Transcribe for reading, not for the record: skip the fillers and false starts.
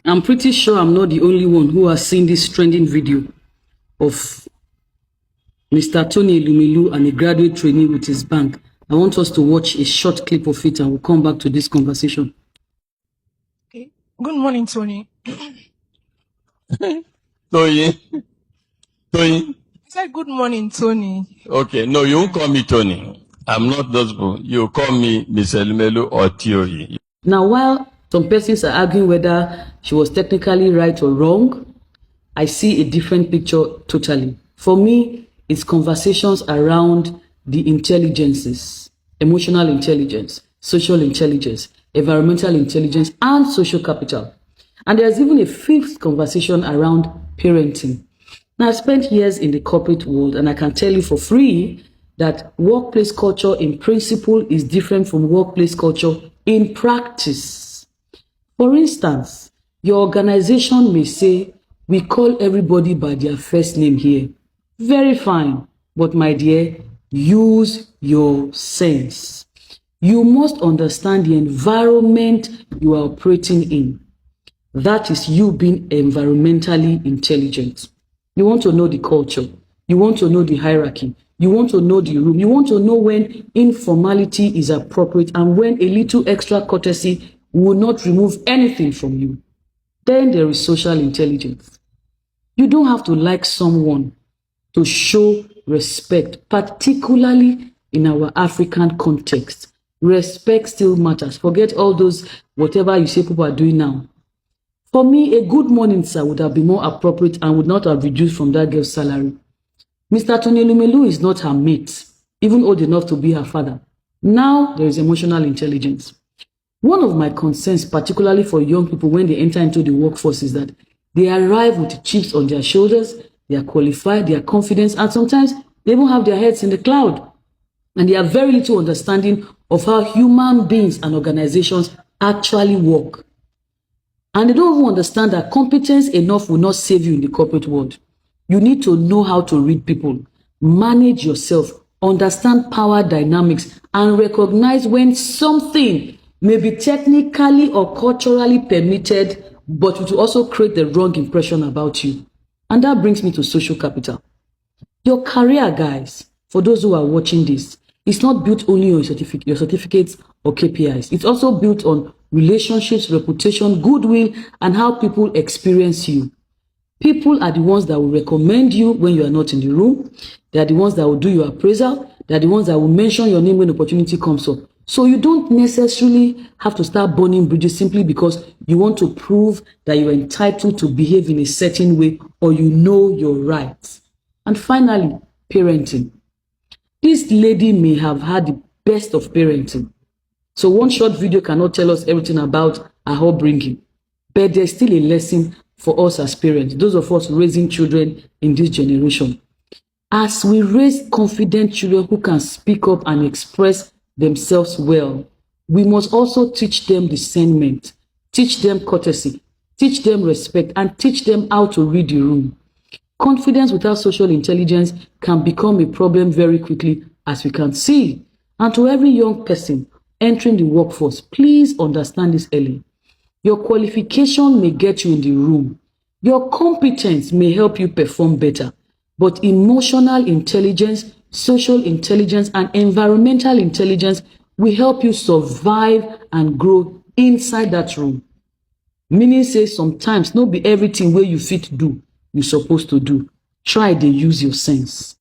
I'm pretty sure I'm not the only one who has seen this trending video of Mr. Tony Elumelu and a graduate trainee with his bank. I want us to watch a short clip of it and we'll come back to this conversation. Okay. Good morning, Tony. Tony. I said good morning, Tony. Okay, no, you won't call me Tony. I'm not those people. You call me Mr. Elumelu or Theory. Now, while some persons are arguing whether she was technically right or wrong, I see a different picture totally. For me, it's conversations around the intelligences, emotional intelligence, social intelligence, environmental intelligence, and social capital. And there's even a fifth conversation around parenting. Now, I've spent years in the corporate world, and I can tell you for free that workplace culture in principle is different from workplace culture in practice. For instance, your organization may say, we call everybody by their first name here. Very fine, but my dear, use your sense. You must understand the environment you are operating in. That is you being environmentally intelligent. You want to know the culture. You want to know the hierarchy. You want to know the room. You want to know when informality is appropriate and when a little extra courtesy will not remove anything from you. Then there is social intelligence. You don't have to like someone to show respect, particularly in our African context. Respect still matters. Forget all those whatever you say people are doing now. For me, a good morning, sir, would have been more appropriate and would not have reduced from that girl's salary. Mr. Tony Elumelu is not her mate, even old enough to be her father. Now, there is emotional intelligence. One of my concerns, particularly for young people when they enter into the workforce, is that they arrive with chips on their shoulders, they are qualified, they are confident, and sometimes they even have their heads in the cloud. And they have very little understanding of how human beings and organizations actually work. And they don't even understand that competence enough will not save you in the corporate world. You need to know how to read people, manage yourself, understand power dynamics, and recognize when something may be technically or culturally permitted, but it will also create the wrong impression about you. And that brings me to social capital. Your career, guys, for those who are watching this, it's not built only on your certificates or KPIs. It's also built on relationships, reputation, goodwill, and how people experience you. People are the ones that will recommend you when you are not in the room. They are the ones that will do your appraisal. They are the ones that will mention your name when opportunity comes up. So you don't necessarily have to start burning bridges simply because you want to prove that you are entitled to behave in a certain way or you know your rights. And finally, parenting. This lady may have had the best of parenting. So one short video cannot tell us everything about her upbringing. But there's still a lesson for us as parents, those of us raising children in this generation. As we raise confident children who can speak up and express themselves well, we must also teach them discernment, teach them courtesy, teach them respect, and teach them how to read the room. Confidence without social intelligence can become a problem very quickly, as we can see. And to every young person entering the workforce, please understand this early. Your qualification may get you in the room. Your competence may help you perform better. But emotional intelligence, social intelligence, and environmental intelligence will help you survive and grow inside that room. Meaning say sometimes no be everything where you fit do, you're supposed to do. Try to use your sense.